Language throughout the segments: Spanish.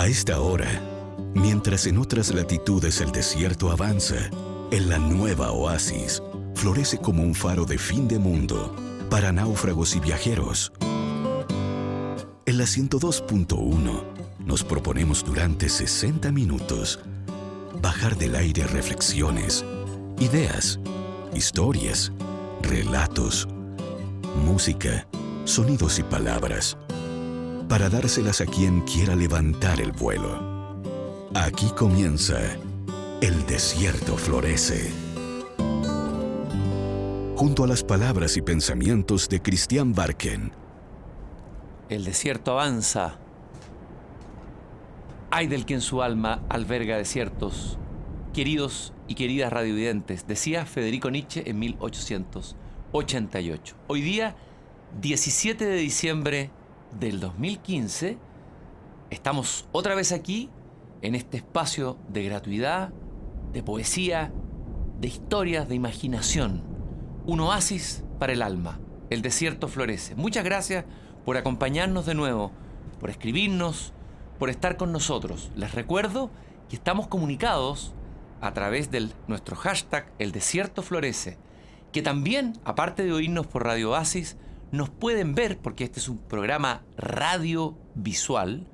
A esta hora, mientras en otras latitudes el desierto avanza, en la nueva oasis florece como un faro de fin de mundo para náufragos y viajeros. En la 102.1 nos proponemos durante 60 minutos bajar del aire reflexiones, ideas, historias, relatos, música, sonidos y palabras, para dárselas a quien quiera levantar el vuelo. Aquí comienza El Desierto Florece. Junto a las palabras y pensamientos de Christian Barken. El desierto avanza. Ay del que en su alma alberga desiertos. Queridos y queridas radiovidentes, decía Federico Nietzsche en 1888. Hoy día, 17 de diciembre del 2015, estamos otra vez aquí, en este espacio de gratuidad, de poesía, de historias, de imaginación. Un oasis para el alma. El desierto florece. Muchas gracias por acompañarnos de nuevo, por escribirnos, por estar con nosotros. Les recuerdo que estamos comunicados a través de nuestro hashtag El Desierto Florece, que también, aparte de oírnos por Radio Oasis, nos pueden ver, porque este es un programa radiovisual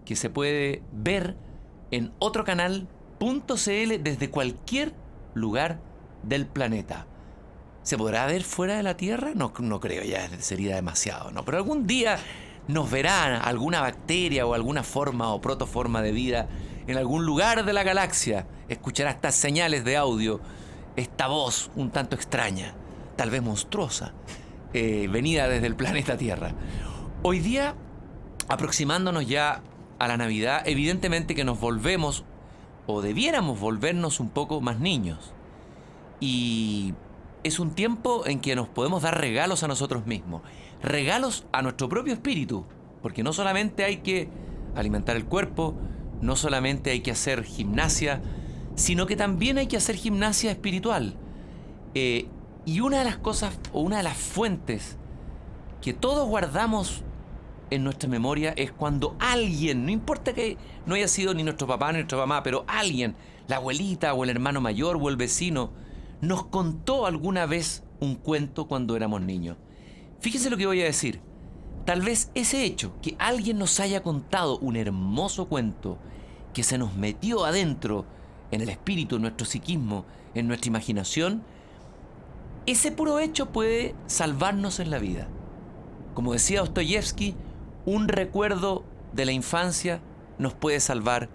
que se puede ver en otro canal.cl desde cualquier lugar del planeta. ¿Se podrá ver fuera de la Tierra? No creo, ya sería demasiado, ¿no? Pero algún día nos verá alguna bacteria o alguna forma o protoforma de vida en algún lugar de la galaxia. Escuchará estas señales de audio, esta voz un tanto extraña, tal vez monstruosa, venida desde el planeta Tierra. Hoy día, aproximándonos ya a la Navidad, evidentemente que nos volvemos, o debiéramos volvernos un poco más niños. Y es un tiempo en que nos podemos dar regalos a nosotros mismos, regalos a nuestro propio espíritu, porque no solamente hay que alimentar el cuerpo, no solamente hay que hacer gimnasia, sino que también hay que hacer gimnasia espiritual. Y una de las cosas, o una de las fuentes que todos guardamos en nuestra memoria es cuando alguien, no importa que no haya sido ni nuestro papá ni nuestra mamá, pero alguien, la abuelita o el hermano mayor o el vecino, nos contó alguna vez un cuento cuando éramos niños. Fíjense lo que voy a decir. Tal vez ese hecho, que alguien nos haya contado un hermoso cuento que se nos metió adentro, en el espíritu, en nuestro psiquismo, en nuestra imaginación, ese puro hecho puede salvarnos en la vida. Como decía Dostoyevsky, un recuerdo de la infancia nos puede salvar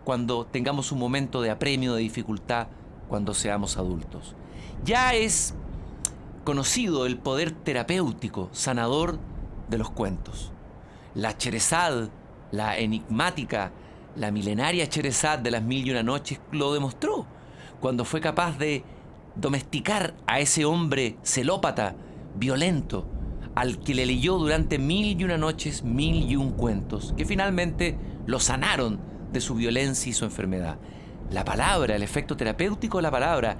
cuando tengamos un momento de apremio, de dificultad, cuando seamos adultos. Ya es conocido el poder terapéutico, sanador de los cuentos. La Sherezad, la enigmática, la milenaria Sherezad de las Mil y Una Noches lo demostró cuando fue capaz de domesticar a ese hombre celópata, violento, al que le leyó durante 1001 noches 1001 cuentos, que finalmente lo sanaron de su violencia y su enfermedad. La palabra, el efecto terapéutico de la palabra,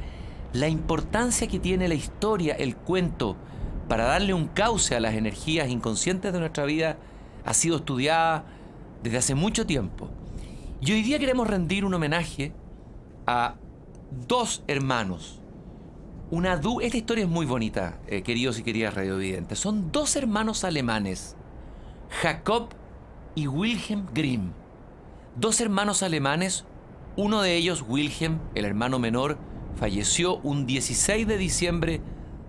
la importancia que tiene la historia, el cuento, para darle un cauce a las energías inconscientes de nuestra vida, ha sido estudiada desde hace mucho tiempo. Y hoy día queremos rendir un homenaje a dos hermanos. Esta historia es muy bonita, queridos y queridas radiovidentes. Son dos hermanos alemanes, Jacob y Wilhelm Grimm. Dos hermanos alemanes. Uno de ellos, Wilhelm, el hermano menor, falleció un 16 de diciembre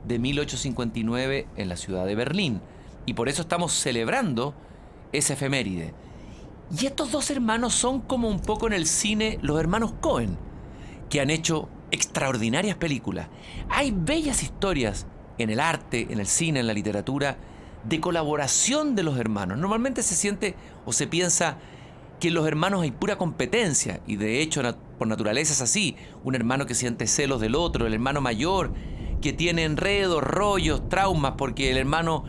de 1859 en la ciudad de Berlín. Y por eso estamos celebrando esa efeméride. Y estos dos hermanos son como un poco en el cine los hermanos Coen, que han hecho extraordinarias películas. Hay bellas historias en el arte, en el cine, en la literatura, de colaboración de los hermanos. Normalmente se siente o se piensa que en los hermanos hay pura competencia, y de hecho por naturaleza es así. Un hermano que siente celos del otro, el hermano mayor que tiene enredos, rollos, traumas porque el hermano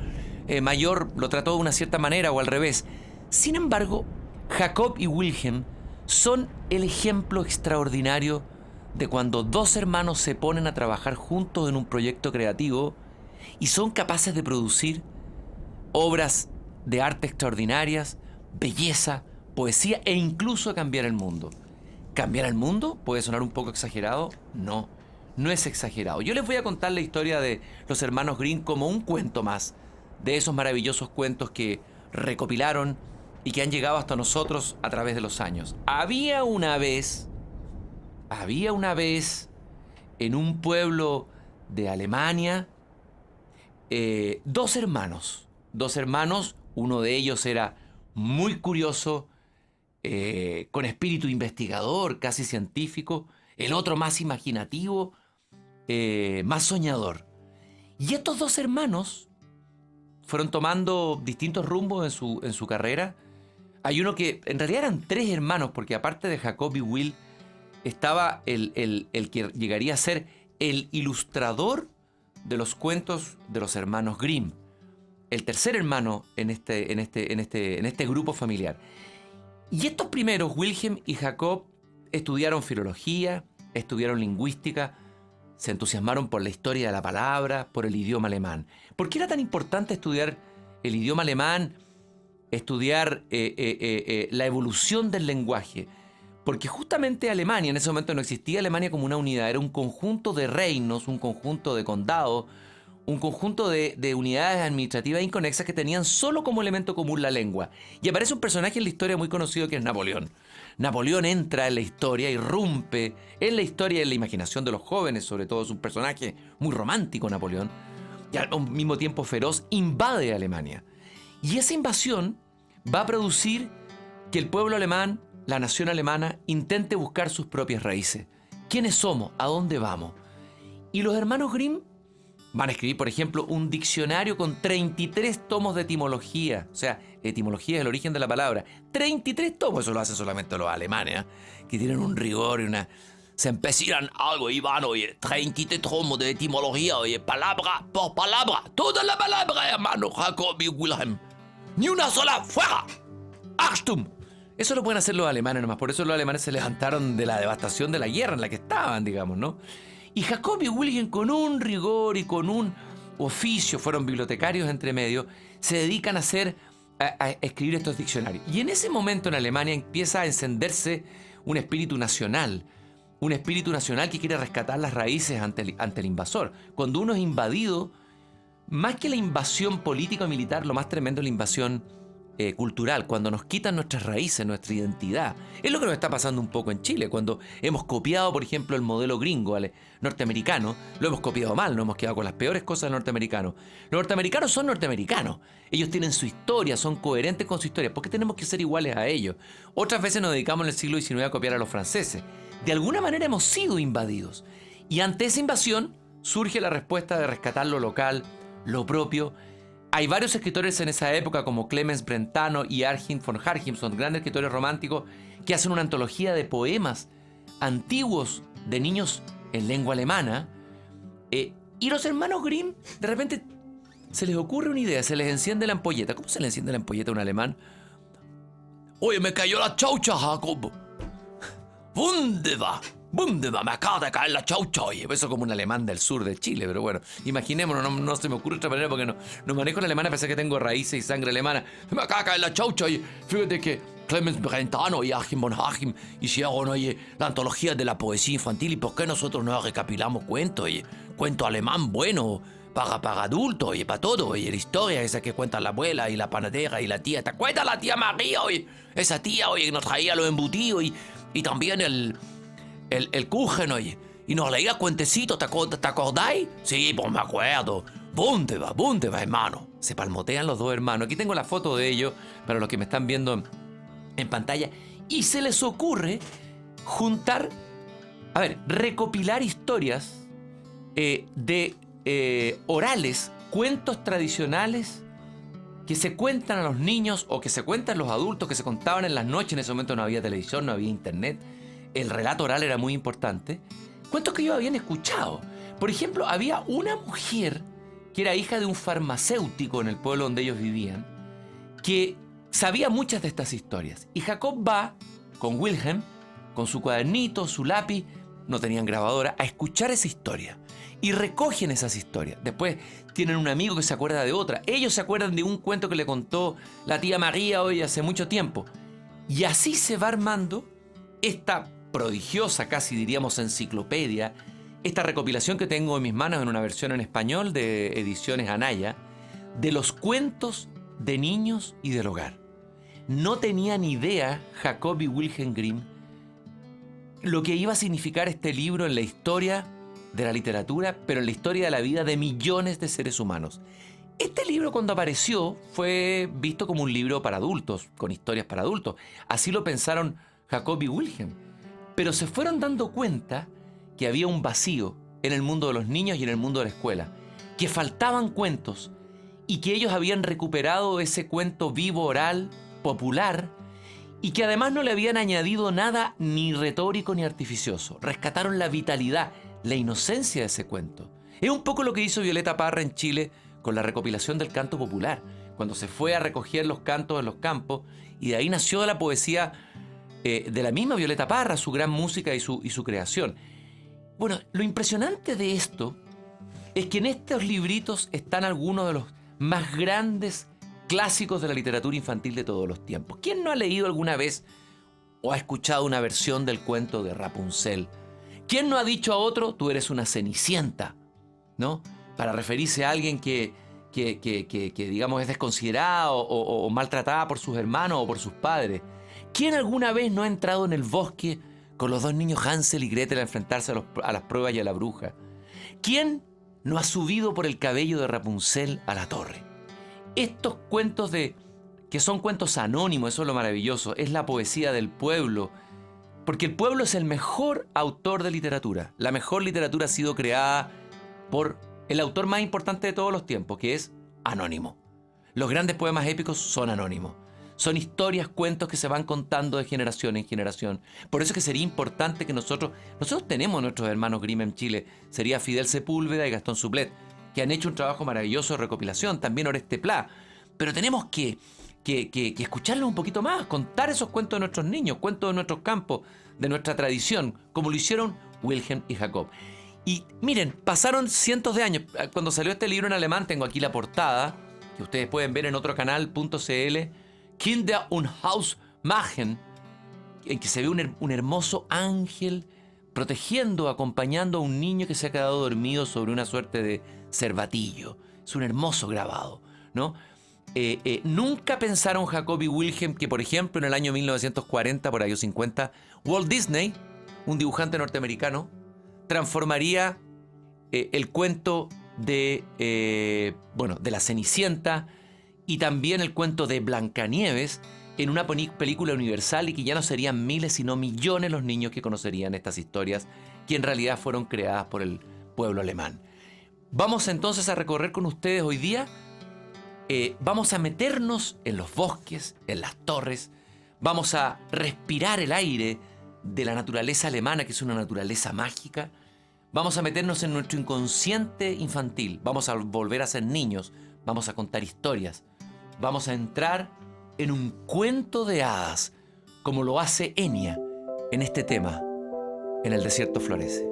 mayor lo trató de una cierta manera o al revés. Sin embargo, Jacob y Wilhelm son el ejemplo extraordinario de cuando dos hermanos se ponen a trabajar juntos en un proyecto creativo y son capaces de producir obras de arte extraordinarias, belleza, poesía e incluso a cambiar el mundo. ¿Cambiar el mundo? ¿Puede sonar un poco exagerado? No, no es exagerado. Yo les voy a contar la historia de los hermanos Grimm como un cuento más de esos maravillosos cuentos que recopilaron y que han llegado hasta nosotros a través de los años. Había una vez en un pueblo de Alemania, dos hermanos, uno de ellos era muy curioso, con espíritu investigador, casi científico, el otro más imaginativo, más soñador. Y estos dos hermanos fueron tomando distintos rumbos en su carrera. Hay uno que, en realidad eran tres hermanos, porque aparte de Jacob y Will, estaba el que llegaría a ser el ilustrador de los cuentos de los hermanos Grimm, el tercer hermano en este grupo familiar. Y estos primeros, Wilhelm y Jacob, estudiaron filología, estudiaron lingüística, se entusiasmaron por la historia de la palabra, por el idioma alemán. ¿Por qué era tan importante estudiar el idioma alemán, estudiar la evolución del lenguaje? Porque justamente Alemania, en ese momento no existía Alemania como una unidad, era un conjunto de reinos, un conjunto de condados, un conjunto de unidades administrativas inconexas que tenían solo como elemento común la lengua. Y aparece un personaje en la historia muy conocido que es Napoleón. Napoleón entra en la historia, irrumpe en la historia y en la imaginación de los jóvenes, sobre todo es un personaje muy romántico, Napoleón, y al mismo tiempo feroz, invade Alemania. Y esa invasión va a producir que el pueblo alemán, la nación alemana, intente buscar sus propias raíces. ¿Quiénes somos? ¿A dónde vamos? Y los hermanos Grimm van a escribir, por ejemplo, un diccionario con 33 tomos de etimología. O sea, etimología es el origen de la palabra. 33 tomos, eso lo hacen solamente los alemanes, que tienen un rigor y una... Se empecinan algo y van, oye, 33 tomos de etimología, oye, palabra por palabra. Toda la palabra, hermano Jacob y Wilhelm. Ni una sola, fuera. Achtung. Eso lo pueden hacer los alemanes nomás. Por eso los alemanes se levantaron de la devastación de la guerra en la que estaban, digamos, ¿no? Y Jacob y Wilhelm, con un rigor y con un oficio, fueron bibliotecarios entre medio, se dedican a escribir estos diccionarios. Y en ese momento en Alemania empieza a encenderse un espíritu nacional que quiere rescatar las raíces ante el invasor. Cuando uno es invadido, más que la invasión política o militar, lo más tremendo es la invasión cultural, cuando nos quitan nuestras raíces, nuestra identidad. Es lo que nos está pasando un poco en Chile, cuando hemos copiado, por ejemplo, el modelo gringo, ¿vale?, norteamericano, lo hemos copiado mal, nos hemos quedado con las peores cosas del norteamericano. Los norteamericanos son norteamericanos, ellos tienen su historia, son coherentes con su historia. ¿Por qué tenemos que ser iguales a ellos? Otras veces nos dedicamos en el siglo XIX a copiar a los franceses. De alguna manera hemos sido invadidos, y ante esa invasión surge la respuesta de rescatar lo local, lo propio. Hay varios escritores en esa época como Clemens Brentano y Archim von Archim, son grandes escritores románticos que hacen una antología de poemas antiguos de niños en lengua alemana. Y los hermanos Grimm, de repente se les ocurre una idea, se les enciende la ampolleta. ¿Cómo se le enciende la ampolleta a un alemán? Oye, me cayó la chaucha, Jacob. Wunderbar. Me acaba de caer la chaucha, oye. Eso como un alemán del sur de Chile, pero bueno, imaginémonos, no se me ocurre otra manera porque no manejo el alemán a pesar que tengo raíces y sangre alemana. Me acaba de caer la chaucha, oye. Fíjate que Clemens Brentano y Archim von Archim hicieron, oye, la antología de la poesía infantil. ¿Y por qué nosotros no recapilamos cuentos, oye? Cuento alemán bueno, para adultos, oye, para todo, oye. La historia esa que cuenta la abuela y la panadera y la tía. ¿Te acuerdas la tía María, oye? Esa tía, oye, que nos traía los embutidos y también el Kuchen, oye. Y nos leía cuentecitos, ¿te acordáis? Sí, pues me acuerdo. Bundeva, hermano. Se palmotean los dos hermanos. Aquí tengo la foto de ellos, para los que me están viendo en pantalla. Y se les ocurre recopilar historias orales, cuentos tradicionales que se cuentan a los niños o que se cuentan los adultos, que se contaban en las noches. En ese momento no había televisión, no había internet. El relato oral era muy importante. Cuentos que ellos habían escuchado. Por ejemplo, había una mujer que era hija de un farmacéutico en el pueblo donde ellos vivían, que sabía muchas de estas historias. Y Jacob va con Wilhelm, con su cuadernito, su lápiz, no tenían grabadora, a escuchar esa historia. Y recogen esas historias. Después tienen un amigo que se acuerda de otra. Ellos se acuerdan de un cuento que le contó la tía María hoy hace mucho tiempo. Y así se va armando esta prodigiosa, casi diríamos enciclopedia, esta recopilación que tengo en mis manos en una versión en español de Ediciones Anaya, de los cuentos de niños y del hogar. No tenía ni idea Jacobi Wilhelm Grimm lo que iba a significar este libro en la historia de la literatura, pero en la historia de la vida de millones de seres humanos. Este libro, cuando apareció, fue visto como un libro para adultos, con historias para adultos. Así lo pensaron Jacobi Wilhelm. Pero se fueron dando cuenta que había un vacío en el mundo de los niños y en el mundo de la escuela, que faltaban cuentos y que ellos habían recuperado ese cuento vivo, oral, popular, y que además no le habían añadido nada ni retórico ni artificioso. Rescataron la vitalidad, la inocencia de ese cuento. Es un poco lo que hizo Violeta Parra en Chile con la recopilación del canto popular, cuando se fue a recoger los cantos en los campos, y de ahí nació la poesía de la misma Violeta Parra, su gran música y su creación. Bueno, lo impresionante de esto es que en estos libritos están algunos de los más grandes clásicos de la literatura infantil de todos los tiempos. ¿Quién no ha leído alguna vez o ha escuchado una versión del cuento de Rapunzel? ¿Quién no ha dicho a otro, tú eres una cenicienta, ¿no? Para referirse a alguien que digamos, es desconsiderada o maltratada por sus hermanos o por sus padres. ¿Quién alguna vez no ha entrado en el bosque con los dos niños Hansel y Gretel a enfrentarse a las pruebas y a la bruja? ¿Quién no ha subido por el cabello de Rapunzel a la torre? Estos cuentos que son cuentos anónimos, eso es lo maravilloso, es la poesía del pueblo, porque el pueblo es el mejor autor de literatura. La mejor literatura ha sido creada por el autor más importante de todos los tiempos, que es anónimo. Los grandes poemas épicos son anónimos. Son historias, cuentos que se van contando de generación en generación. Por eso es que sería importante que nosotros tenemos nuestros hermanos Grimm en Chile. Sería Fidel Sepúlveda y Gastón Suplet, que han hecho un trabajo maravilloso de recopilación, también Oreste Pla. Pero tenemos que escucharlos un poquito más, contar esos cuentos de nuestros niños, cuentos de nuestros campos, de nuestra tradición, como lo hicieron Wilhelm y Jacob. Y miren, pasaron cientos de años. Cuando salió este libro en alemán, tengo aquí la portada, que ustedes pueden ver en otro canal.cl, Kinder und Hausmachen, en que se ve un hermoso ángel protegiendo, acompañando a un niño que se ha quedado dormido sobre una suerte de cervatillo. Es un hermoso grabado, ¿no? Nunca pensaron Jacob y Wilhelm que, por ejemplo, en el año 1940, por ahí o 50, Walt Disney, un dibujante norteamericano, transformaría el cuento de la Cenicienta y también el cuento de Blancanieves en una película universal, y que ya no serían miles sino millones los niños que conocerían estas historias, que en realidad fueron creadas por el pueblo alemán. Vamos entonces a recorrer con ustedes hoy día, vamos a meternos en los bosques, en las torres, vamos a respirar el aire de la naturaleza alemana, que es una naturaleza mágica. Vamos a meternos en nuestro inconsciente infantil, vamos a volver a ser niños, vamos a contar historias, vamos a entrar en un cuento de hadas, como lo hace Enya en este tema, En el desierto florece.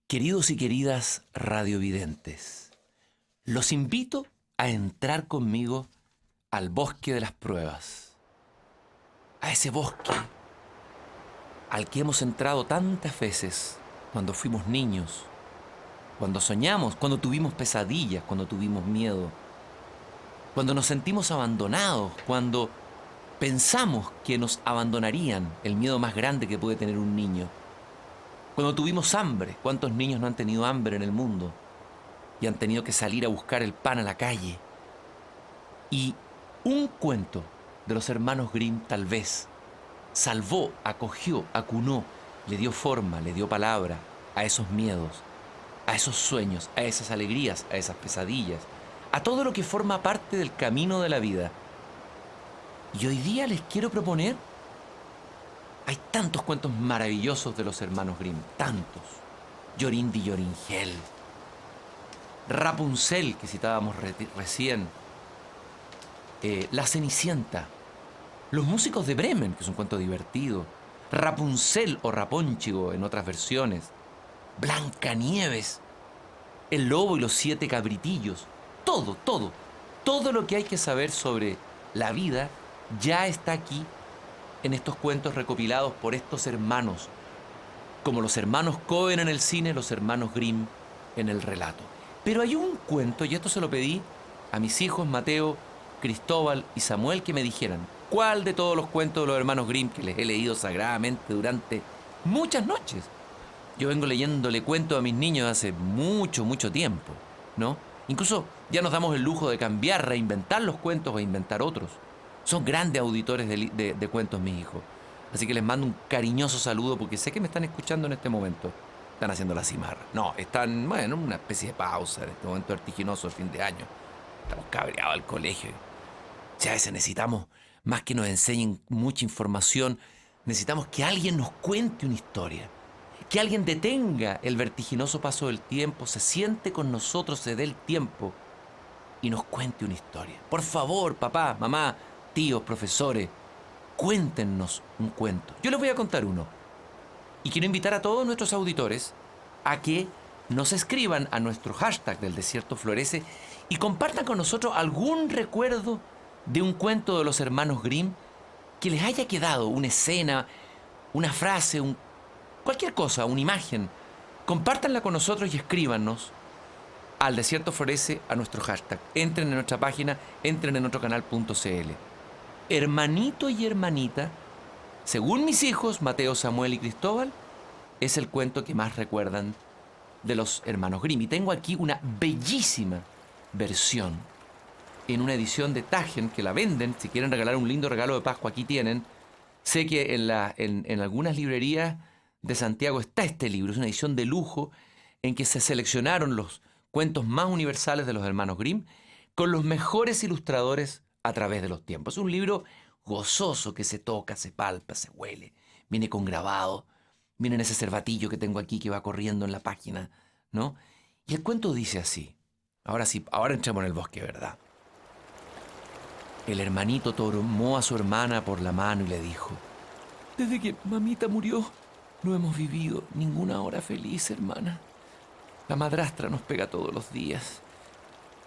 Queridos y queridas radiovidentes, los invito a entrar conmigo al bosque de las pruebas, a ese bosque al que hemos entrado tantas veces cuando fuimos niños, cuando soñamos, cuando tuvimos pesadillas, cuando tuvimos miedo, cuando nos sentimos abandonados, cuando pensamos que nos abandonarían, el miedo más grande que puede tener un niño. Cuando tuvimos hambre, ¿cuántos niños no han tenido hambre en el mundo? Y han tenido que salir a buscar el pan a la calle. Y un cuento de los hermanos Grimm tal vez salvó, acogió, acunó, le dio forma, le dio palabra a esos miedos, a esos sueños, a esas alegrías, a esas pesadillas, a todo lo que forma parte del camino de la vida. Y hoy día les quiero proponer. Hay tantos cuentos maravillosos de los hermanos Grimm, tantos. Yorindi y Yoringel, Rapunzel, que citábamos recién, La Cenicienta, Los músicos de Bremen, que es un cuento divertido, Rapunzel o Rapónchigo en otras versiones, Blancanieves, El lobo y los 7 cabritillos. Todo lo que hay que saber sobre la vida ya está aquí en estos cuentos recopilados por estos hermanos, como los hermanos Cohen en el cine, los hermanos Grimm en el relato. Pero hay un cuento, y esto se lo pedí a mis hijos Mateo, Cristóbal y Samuel, que me dijeran cuál de todos los cuentos de los hermanos Grimm, que les he leído sagradamente durante muchas noches. Yo vengo leyéndole cuentos a mis niños hace mucho tiempo, ¿no? Incluso ya nos damos el lujo de cambiar, reinventar los cuentos o inventar otros. Son grandes auditores de cuentos mis hijos. Así que les mando un cariñoso saludo porque sé que me están escuchando en este momento. Están haciendo la cimarra. No, están, bueno, en una especie de pausa en este momento vertiginoso de fin de año. Estamos cabreados al colegio. O sea, a veces necesitamos, más que nos enseñen mucha información, necesitamos que alguien nos cuente una historia. Que alguien detenga el vertiginoso paso del tiempo, se siente con nosotros, se dé el tiempo y nos cuente una historia. Por favor, papá, mamá, tíos, profesores, cuéntenos un cuento. Yo les voy a contar uno. Y quiero invitar a todos nuestros auditores a que nos escriban a nuestro hashtag del Desierto Florece y compartan con nosotros algún recuerdo de un cuento de los hermanos Grimm que les haya quedado, una escena, una frase, cualquier cosa, una imagen. Compártanla con nosotros y escríbanos al Desierto Florece, a nuestro hashtag. Entren en nuestra página, entren en nuestro canal.cl. Hermanito y hermanita, según mis hijos, Mateo, Samuel y Cristóbal, es el cuento que más recuerdan de los hermanos Grimm. Y tengo aquí una bellísima versión en una edición de Tagen que la venden. Si quieren regalar un lindo regalo de Pascua, aquí tienen. Sé que en algunas librerías de Santiago está este libro. Es una edición de lujo en que se seleccionaron los cuentos más universales de los hermanos Grimm con los mejores ilustradores a través de los tiempos. Es un libro gozoso que se toca, se palpa, se huele. Viene con grabado. Miren ese cervatillo que tengo aquí que va corriendo en la página, ¿no? Y el cuento dice así. Ahora sí, ahora entramos en el bosque, ¿verdad? El hermanito tomó a su hermana por la mano y le dijo: desde que mamita murió, no hemos vivido ninguna hora feliz, hermana. La madrastra nos pega todos los días.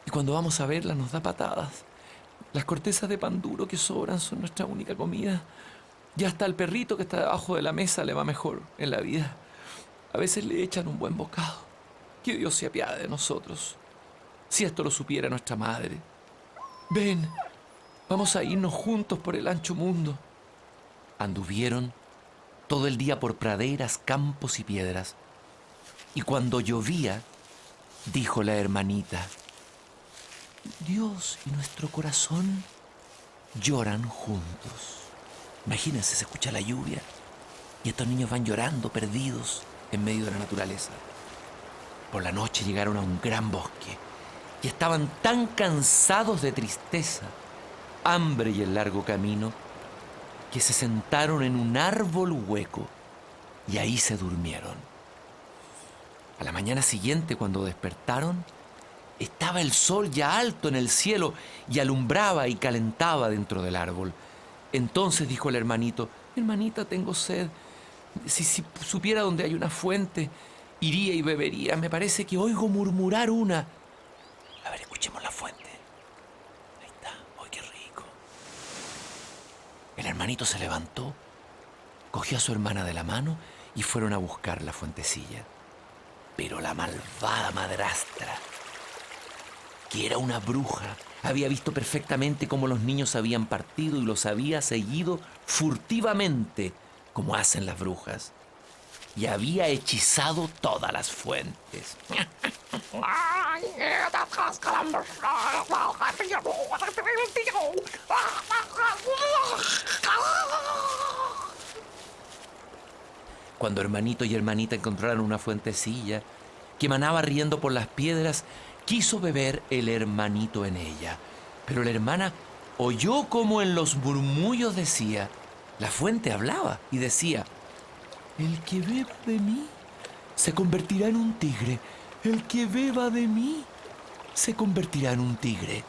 Y cuando vamos a verla nos da patadas. Las cortezas de pan duro que sobran son nuestra única comida. Y hasta el perrito que está debajo de la mesa le va mejor en la vida. A veces le echan un buen bocado. Que Dios se apiade de nosotros. Si esto lo supiera nuestra madre. Ven, vamos a irnos juntos por el ancho mundo. Anduvieron todo el día por praderas, campos y piedras. Y cuando llovía, dijo la hermanita: Dios y nuestro corazón lloran juntos. Imagínense, se escucha la lluvia y estos niños van llorando, perdidos en medio de la naturaleza. Por la noche llegaron a un gran bosque y estaban tan cansados de tristeza, hambre y el largo camino, que se sentaron en un árbol hueco y ahí se durmieron. A la mañana siguiente, cuando despertaron, estaba el sol ya alto en el cielo y alumbraba y calentaba dentro del árbol. Entonces dijo el hermanito: hermanita, tengo sed. Si supiera dónde hay una fuente iría y bebería. Me parece que oigo murmurar una. A ver, escuchemos la fuente. Ahí está. ¡Ay, qué rico! El hermanito se levantó, cogió a su hermana de la mano y fueron a buscar la fuentecilla. Pero la malvada madrastra, que era una bruja, había visto perfectamente cómo los niños habían partido y los había seguido furtivamente, como hacen las brujas, y había hechizado todas las fuentes. Cuando hermanito y hermanita encontraron una fuentecilla que manaba riendo por las piedras, quiso beber el hermanito en ella. Pero la hermana oyó como en los murmullos decía, la fuente hablaba y decía: el que beba de mí se convertirá en un tigre. El que beba de mí se convertirá en un tigre.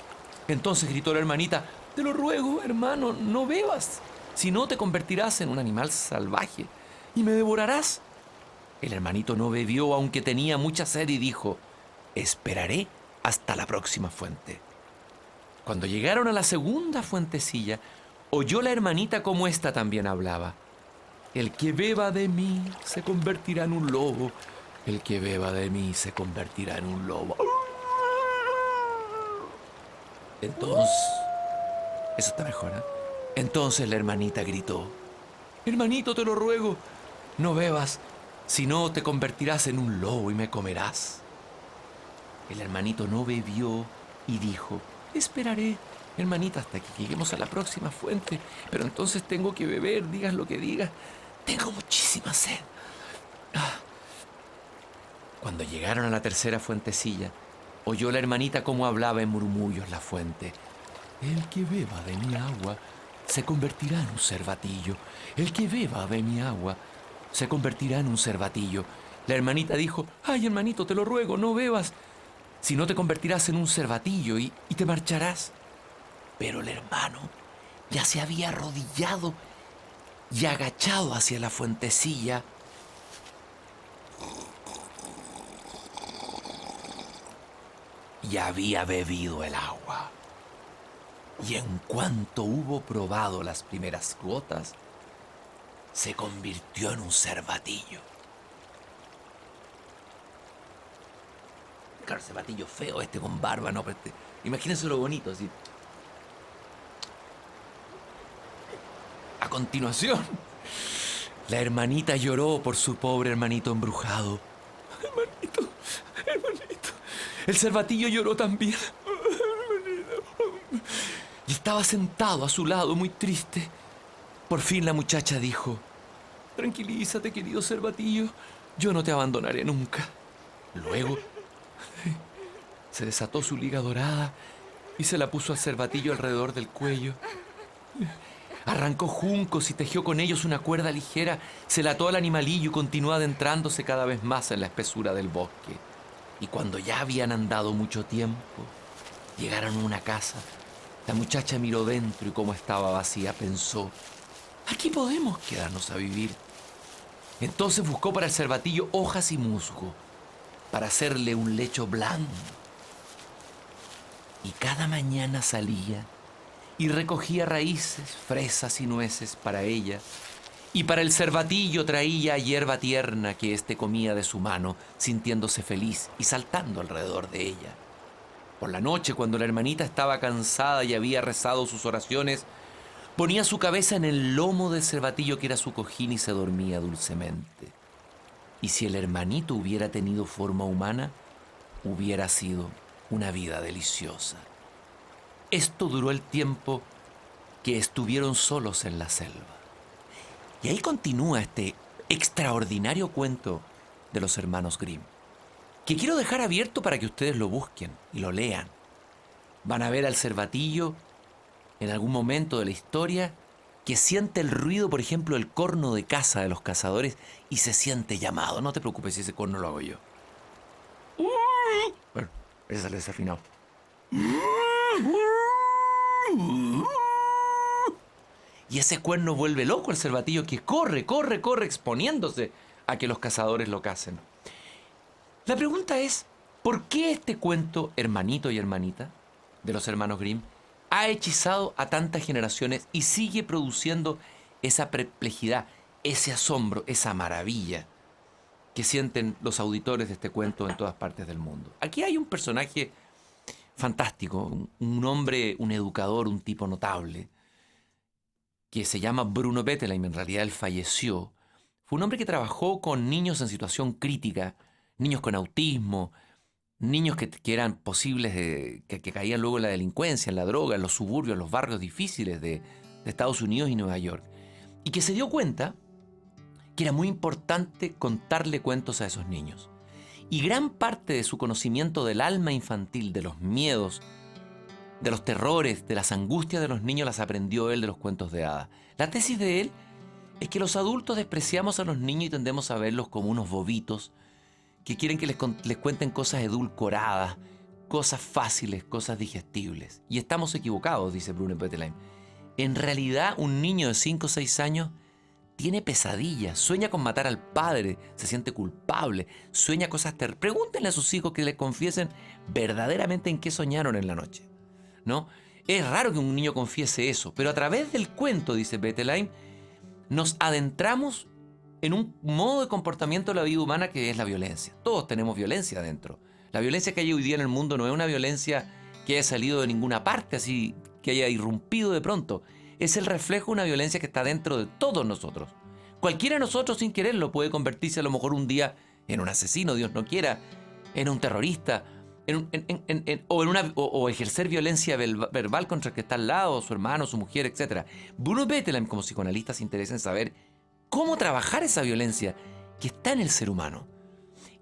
Entonces gritó la hermanita: te lo ruego, hermano, no bebas, si no te convertirás en un animal salvaje y me devorarás. El hermanito no bebió, aunque tenía mucha sed, y dijo: esperaré hasta la próxima fuente. Cuando llegaron a la segunda fuentecilla, oyó la hermanita como ésta también hablaba: el que beba de mí se convertirá en un lobo. El que beba de mí se convertirá en un lobo. Entonces, eso está mejor, ¿eh? Entonces la hermanita gritó: hermanito, te lo ruego, no bebas, si no te convertirás en un lobo y me comerás. El hermanito no bebió y dijo: esperaré, hermanita, hasta que lleguemos a la próxima fuente, pero entonces tengo que beber, digas lo que digas, tengo muchísima sed. Cuando llegaron a la tercera fuentecilla, oyó la hermanita cómo hablaba en murmullos la fuente: el que beba de mi agua se convertirá en un cervatillo. El que beba de mi agua se convertirá en un cervatillo. La hermanita dijo: ay, hermanito, te lo ruego, no bebas, si no te convertirás en un cervatillo y te marcharás. Pero el hermano ya se había arrodillado y agachado hacia la fuentecilla. Y había bebido el agua. Y en cuanto hubo probado las primeras gotas, se convirtió en un cervatillo. Claro, cervatillo feo con barba, ¿no? Pero imagínense lo bonito, así. A continuación, la hermanita lloró por su pobre hermanito embrujado. Hermanito, hermanito. El cervatillo lloró también. Y estaba sentado a su lado, muy triste. Por fin la muchacha dijo: tranquilízate, querido cervatillo, yo no te abandonaré nunca. Luego se desató su liga dorada y se la puso al cervatillo alrededor del cuello. Arrancó juncos y tejió con ellos una cuerda ligera, se la ató al animalillo y continuó adentrándose cada vez más en la espesura del bosque. Y cuando ya habían andado mucho tiempo, llegaron a una casa. La muchacha miró dentro y como estaba vacía, pensó: aquí podemos quedarnos a vivir. Entonces buscó para el cervatillo hojas y musgo, para hacerle un lecho blando. Y cada mañana salía y recogía raíces, fresas y nueces para ella. Y para el cervatillo traía hierba tierna que éste comía de su mano, sintiéndose feliz y saltando alrededor de ella. Por la noche, cuando la hermanita estaba cansada y había rezado sus oraciones, ponía su cabeza en el lomo del cervatillo, que era su cojín, y se dormía dulcemente. Y si el hermanito hubiera tenido forma humana, hubiera sido una vida deliciosa. Esto duró el tiempo que estuvieron solos en la selva. Y ahí continúa este extraordinario cuento de los hermanos Grimm, que quiero dejar abierto para que ustedes lo busquen y lo lean. Van a ver al cervatillo en algún momento de la historia que siente el ruido, por ejemplo, el corno de caza de los cazadores, y se siente llamado. No te preocupes si ese corno lo hago yo. Bueno, ese sale desafinado. Y ese cuerno vuelve loco al cervatillo, que corre, exponiéndose a que los cazadores lo cacen. La pregunta es, ¿por qué este cuento, Hermanito y Hermanita, de los hermanos Grimm, ha hechizado a tantas generaciones y sigue produciendo esa perplejidad, ese asombro, esa maravilla que sienten los auditores de este cuento en todas partes del mundo? Aquí hay un personaje fantástico, un hombre, un educador, un tipo notable, que se llama Bruno Bettelheim. En realidad él falleció. Fue un hombre que trabajó con niños en situación crítica, niños con autismo, niños que eran posibles que caían luego en la delincuencia, en la droga, en los suburbios, en los barrios difíciles de Estados Unidos y Nueva York. Y que se dio cuenta que era muy importante contarle cuentos a esos niños. Y gran parte de su conocimiento del alma infantil, de los miedos, de los terrores, de las angustias de los niños, las aprendió él de los cuentos de hadas. La tesis de él es que los adultos despreciamos a los niños y tendemos a verlos como unos bobitos que quieren que les cuenten cosas edulcoradas, cosas fáciles, cosas digestibles. Y estamos equivocados, dice Bruno Bettelheim. En realidad, un niño de 5 o 6 años tiene pesadillas, sueña con matar al padre, se siente culpable, sueña cosas terribles. Pregúntenle a sus hijos que les confiesen verdaderamente en qué soñaron en la noche, ¿no? Es raro que un niño confiese eso, pero a través del cuento, dice Bettelheim, nos adentramos en un modo de comportamiento de la vida humana que es la violencia. Todos tenemos violencia adentro. La violencia que hay hoy día en el mundo no es una violencia que haya salido de ninguna parte, así que haya irrumpido de pronto. Es el reflejo de una violencia que está dentro de todos nosotros. Cualquiera de nosotros sin quererlo puede convertirse a lo mejor un día en un asesino, Dios no quiera, en un terrorista, o ejercer violencia verbal contra el que está al lado, su hermano, su mujer, etc. Bruno Bettelheim, como psicoanalista, se interesa en saber cómo trabajar esa violencia que está en el ser humano.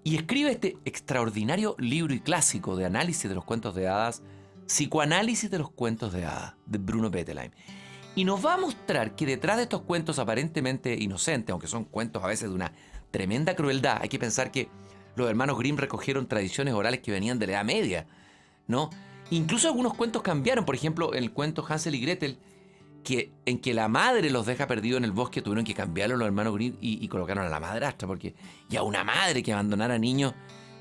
Y escribe este extraordinario libro y clásico de análisis de los cuentos de hadas, Psicoanálisis de los cuentos de hadas, de Bruno Bettelheim. Y nos va a mostrar que detrás de estos cuentos aparentemente inocentes, aunque son cuentos a veces de una tremenda crueldad, hay que pensar que los hermanos Grimm recogieron tradiciones orales que venían de la Edad Media, ¿no? Incluso algunos cuentos cambiaron. Por ejemplo, el cuento Hansel y Gretel, en que la madre los deja perdidos en el bosque, tuvieron que cambiarlo los hermanos Grimm y colocaron a la madrastra, porque ya una madre que abandonara niños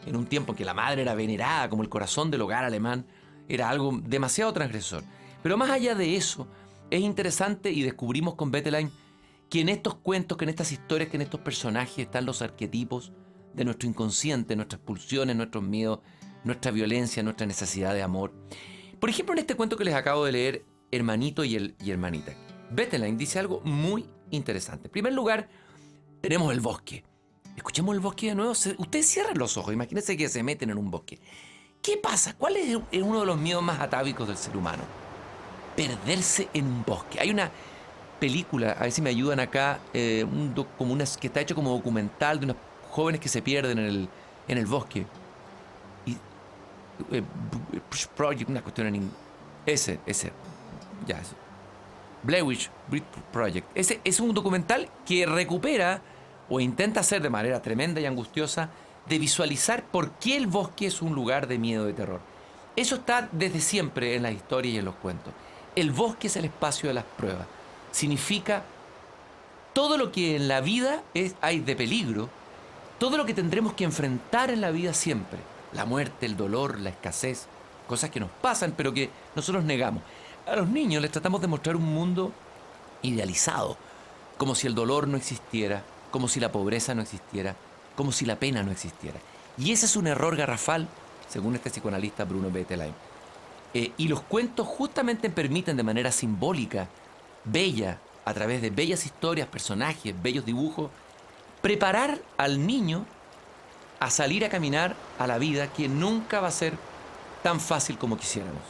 en un tiempo en que la madre era venerada como el corazón del hogar alemán, era algo demasiado transgresor. Pero más allá de eso, es interesante, y descubrimos con Bettelheim que en estos cuentos, que en estas historias, que en estos personajes están los arquetipos de nuestro inconsciente, nuestras pulsiones, nuestros miedos, nuestra violencia, nuestra necesidad de amor. Por ejemplo, en este cuento que les acabo de leer, Hermanito y Hermanita, Bettelheim dice algo muy interesante. En primer lugar, tenemos el bosque. Escuchemos el bosque de nuevo. Ustedes cierren los ojos, imagínense que se meten en un bosque. ¿Qué pasa? ¿Cuál es uno de los miedos más atávicos del ser humano? Perderse en un bosque. Hay una película, a ver si me ayudan acá, que está hecho como documental de unos jóvenes que se pierden en el bosque. Y Project, una cuestión en ese, ya eso. Blair Witch Project. Ese es un documental que recupera o intenta hacer de manera tremenda y angustiosa de visualizar por qué el bosque es un lugar de miedo, de terror. Eso está desde siempre en la historia y en los cuentos. El bosque es el espacio de las pruebas. Significa todo lo que en la vida hay de peligro, todo lo que tendremos que enfrentar en la vida siempre. La muerte, el dolor, la escasez, cosas que nos pasan pero que nosotros negamos. A los niños les tratamos de mostrar un mundo idealizado, como si el dolor no existiera, como si la pobreza no existiera, como si la pena no existiera. Y ese es un error garrafal, según este psicoanalista Bruno Bettelheim. Y los cuentos justamente permiten de manera simbólica, bella, a través de bellas historias, personajes, bellos dibujos, preparar al niño a salir a caminar a la vida que nunca va a ser tan fácil como quisiéramos.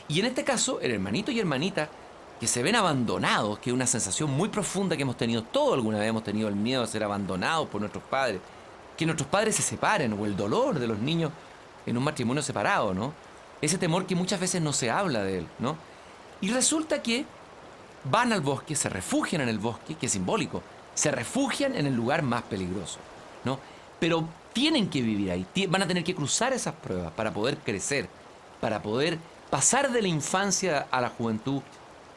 Y en este caso, el hermanito y hermanita, que se ven abandonados, que es una sensación muy profunda que hemos tenido, todos alguna vez hemos tenido el miedo de ser abandonados por nuestros padres, que nuestros padres se separen, o el dolor de los niños en un matrimonio separado, ¿no? Ese temor que muchas veces no se habla de él, ¿no? Y resulta que van al bosque, se refugian en el bosque, que es simbólico, se refugian en el lugar más peligroso, ¿no? Pero tienen que vivir ahí, van a tener que cruzar esas pruebas para poder crecer, para poder pasar de la infancia a la juventud.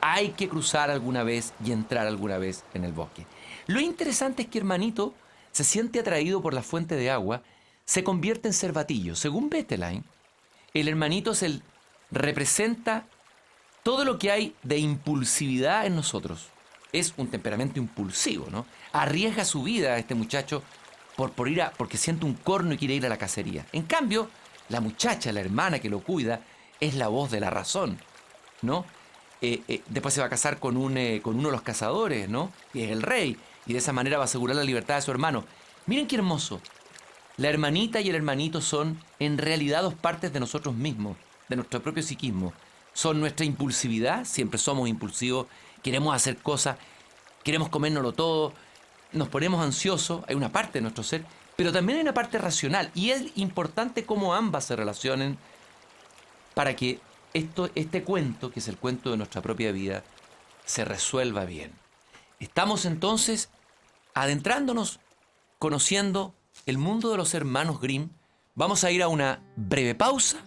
Hay que cruzar alguna vez y entrar alguna vez en el bosque. Lo interesante es que hermanito se siente atraído por la fuente de agua, se convierte en cervatillo. Según Bettelheim, el hermanito representa todo lo que hay de impulsividad en nosotros. Es un temperamento impulsivo, ¿no? Arriesga su vida a este muchacho porque siente un corno y quiere ir a la cacería. En cambio, la muchacha, la hermana que lo cuida, es la voz de la razón, ¿no? Después se va a casar con uno de los cazadores, ¿no? Que es el rey, y de esa manera va a asegurar la libertad de su hermano. Miren qué hermoso. La hermanita y el hermanito son en realidad dos partes de nosotros mismos, de nuestro propio psiquismo. Son nuestra impulsividad, siempre somos impulsivos, queremos hacer cosas, queremos comérnoslo todo, nos ponemos ansiosos, hay una parte de nuestro ser, pero también hay una parte racional, y es importante cómo ambas se relacionen para que este cuento, que es el cuento de nuestra propia vida, se resuelva bien. Estamos entonces adentrándonos, conociendo el mundo de los hermanos Grimm. Vamos a ir a una breve pausa,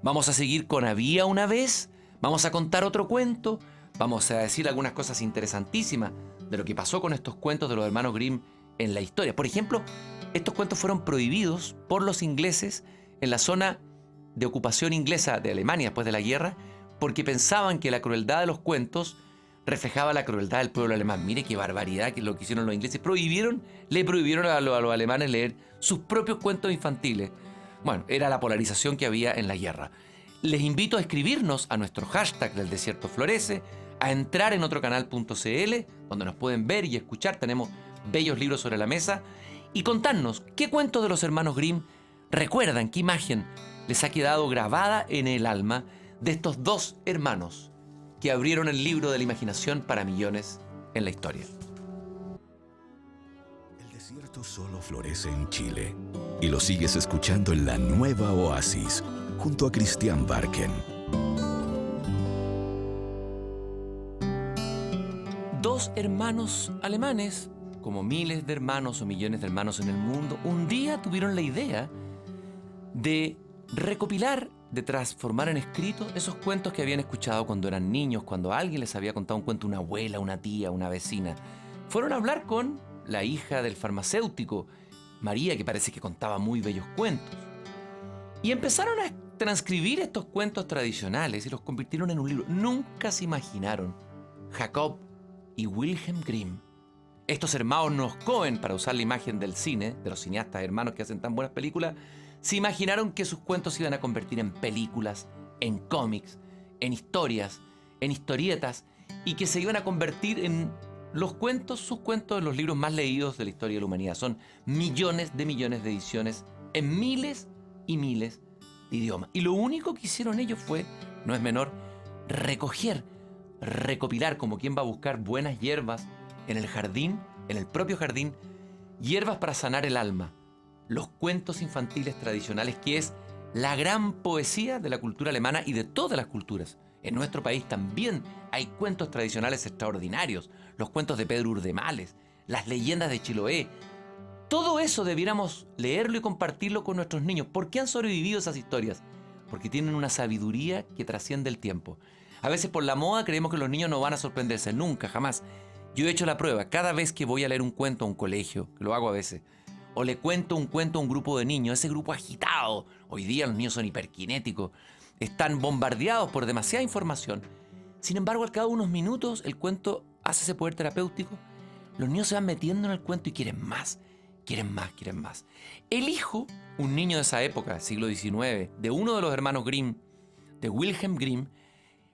vamos a seguir con Había una vez, vamos a contar otro cuento, vamos a decir algunas cosas interesantísimas de lo que pasó con estos cuentos de los hermanos Grimm en la historia. Por ejemplo, estos cuentos fueron prohibidos por los ingleses en la zona de ocupación inglesa de Alemania después de la guerra, porque pensaban que la crueldad de los cuentos reflejaba la crueldad del pueblo alemán. Mire qué barbaridad que lo que hicieron los ingleses. Le prohibieron a los alemanes leer sus propios cuentos infantiles. Bueno, era la polarización que había en la guerra. Les invito a escribirnos a nuestro hashtag del Desierto Florece, a entrar en otrocanal.cl, donde nos pueden ver y escuchar. Tenemos bellos libros sobre la mesa. Y contarnos qué cuentos de los hermanos Grimm recuerdan, qué imagen les ha quedado grabada en el alma de estos dos hermanos que abrieron el libro de la imaginación para millones en la historia. El desierto solo florece en Chile y lo sigues escuchando en La Nueva Oasis junto a Christian Barken. Dos hermanos alemanes, como miles de hermanos o millones de hermanos en el mundo, un día tuvieron la idea de recopilar, de transformar en escrito esos cuentos que habían escuchado cuando eran niños, cuando alguien les había contado un cuento, una abuela, una tía, una vecina. Fueron a hablar con la hija del farmacéutico, María, que parece que contaba muy bellos cuentos. Y empezaron a transcribir estos cuentos tradicionales y los convirtieron en un libro. Nunca se imaginaron, Jacob y Wilhelm Grimm, estos hermanos Coen, para usar la imagen del cine, de los cineastas hermanos que hacen tan buenas películas, se imaginaron que sus cuentos se iban a convertir en películas, en cómics, en historias, en historietas, y que se iban a convertir en sus cuentos, en los libros más leídos de la historia de la humanidad. Son millones de ediciones en miles y miles de idiomas. Y lo único que hicieron ellos fue, no es menor, recopilar, como quien va a buscar buenas hierbas en el jardín, en el propio jardín, hierbas para sanar el alma. Los cuentos infantiles tradicionales, que es la gran poesía de la cultura alemana y de todas las culturas. En nuestro país también hay cuentos tradicionales extraordinarios, los cuentos de Pedro Urdemales, las leyendas de Chiloé. Todo eso debiéramos leerlo y compartirlo con nuestros niños. ¿Por qué han sobrevivido esas historias? Porque tienen una sabiduría que trasciende el tiempo. A veces por la moda creemos que los niños no van a sorprenderse, nunca, jamás. Yo he hecho la prueba, cada vez que voy a leer un cuento a un colegio, que lo hago a veces, o le cuento un cuento a un grupo de niños, ese grupo agitado, hoy día los niños son hiperkinéticos, están bombardeados por demasiada información. Sin embargo, al cabo de unos minutos, el cuento hace ese poder terapéutico, los niños se van metiendo en el cuento y quieren más, quieren más, quieren más. El hijo, un niño de esa época, siglo XIX, de uno de los hermanos Grimm, de Wilhelm Grimm,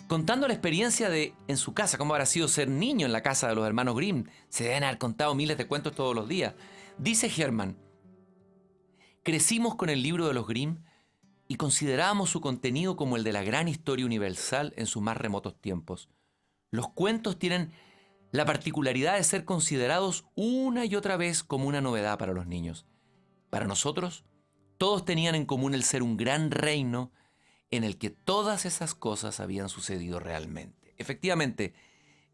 contando la experiencia de en su casa, cómo habrá sido ser niño en la casa de los hermanos Grimm. Se deben haber contado miles de cuentos todos los días. Dice Hermann: crecimos con el libro de los Grimm y considerábamos su contenido como el de la gran historia universal en sus más remotos tiempos. Los cuentos tienen la particularidad de ser considerados una y otra vez como una novedad para los niños. Para nosotros, todos tenían en común el ser un gran reino en el que todas esas cosas habían sucedido realmente. Efectivamente,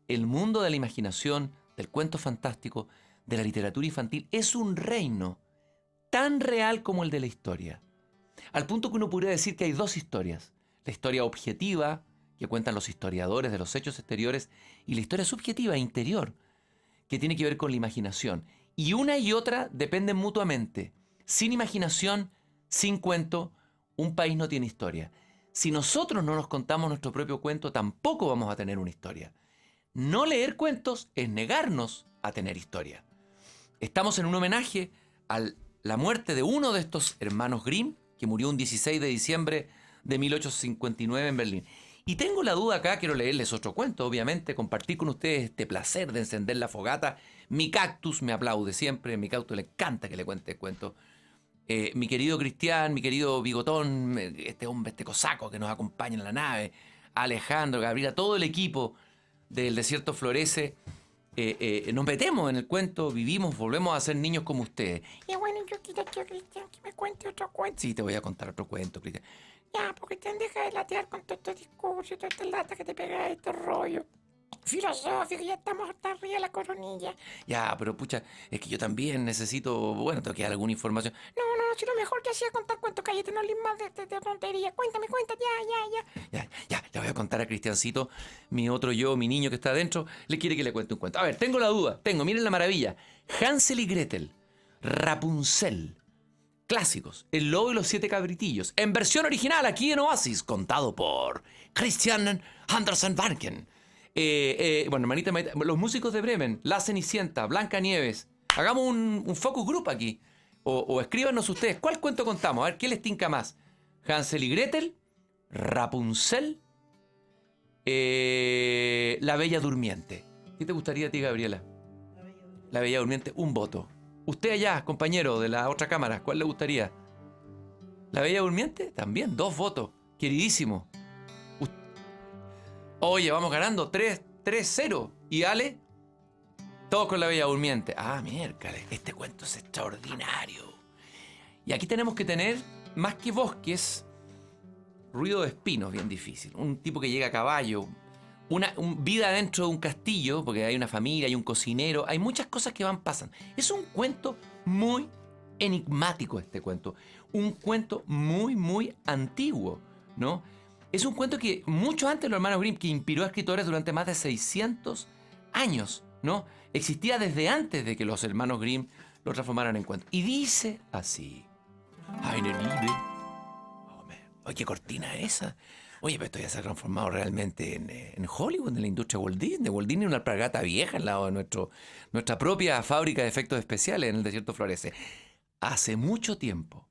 el mundo de la imaginación, del cuento fantástico, de la literatura infantil, es un reino tan real como el de la historia. Al punto que uno podría decir que hay dos historias. La historia objetiva, que cuentan los historiadores de los hechos exteriores, y la historia subjetiva, interior, que tiene que ver con la imaginación. Y una y otra dependen mutuamente. Sin imaginación Sin cuento, un país no tiene historia. Si nosotros no nos contamos nuestro propio cuento, tampoco vamos a tener una historia. No leer cuentos es negarnos a tener historia. Estamos en un homenaje a la muerte de uno de estos hermanos Grimm, que murió un 16 de diciembre de 1859 en Berlín. Y tengo la duda acá, quiero leerles otro cuento, obviamente, compartir con ustedes este placer de encender la fogata. Mi cactus me aplaude siempre, mi cactus le encanta que le cuente cuentos. Mi querido Cristian, mi querido Bigotón, este hombre, este cosaco que nos acompaña en la nave, Alejandro, Gabriela, todo el equipo del Desierto Florece, nos metemos en el cuento, vivimos, volvemos a ser niños como ustedes. Y bueno, yo quiero, tío Cristian, que me cuente otro cuento. Sí, te voy a contar otro cuento, Cristian. Ya, porque te deja de latear con todo este discurso y toda esta lata que te pega este rollo filosófico, ya estamos hasta arriba de la coronilla. Ya, pero pucha, es que yo también necesito, bueno, tengo que dar alguna información. No, si lo mejor que hacía es contar cuentos, cállate, no hables más de tontería. Cuéntame, ya. Ya, le voy a contar a Cristiancito, mi otro yo, mi niño que está adentro, le quiere que le cuente un cuento. A ver, tengo la duda, miren la maravilla. Hansel y Gretel, Rapunzel, clásicos, El lobo y los 7 cabritillos, en versión original aquí en Oasis, contado por Christian Andersen Barken. Bueno, hermanita, los músicos de Bremen, La Cenicienta, Blancanieves. Hagamos un focus group aquí. O escríbanos ustedes, ¿cuál cuento contamos? A ver, ¿qué les tinca más? Hansel y Gretel, Rapunzel, La Bella Durmiente. ¿Qué te gustaría a ti, Gabriela? La Bella Durmiente, un voto. Usted allá, compañero de la otra cámara, ¿cuál le gustaría? ¿La Bella Durmiente? También, 2 votos. Queridísimo. Oye, vamos ganando 3-0. ¿Y Ale? Todos con La Bella Durmiente. Ah, miércoles, este cuento es extraordinario. Y aquí tenemos que tener, más que bosques, ruido de espinos, bien difícil. Un tipo que llega a caballo, vida dentro de un castillo, porque hay una familia, hay un cocinero, hay muchas cosas que van pasando. Es un cuento muy enigmático este cuento. Un cuento muy, muy antiguo, ¿no? Es un cuento que mucho antes de los hermanos Grimm, que inspiró a escritores durante más de 600 años, ¿no? Existía desde antes de que los hermanos Grimm lo transformaran en cuento. Y dice así. Eine Liebe. Oh, oye, qué cortina es esa. Oye, pero esto ya se ha transformado realmente en Hollywood, en la industria Walt Disney. Walt Disney es una alpargata vieja al lado de nuestra propia fábrica de efectos especiales en el Desierto Florece. Hace mucho tiempo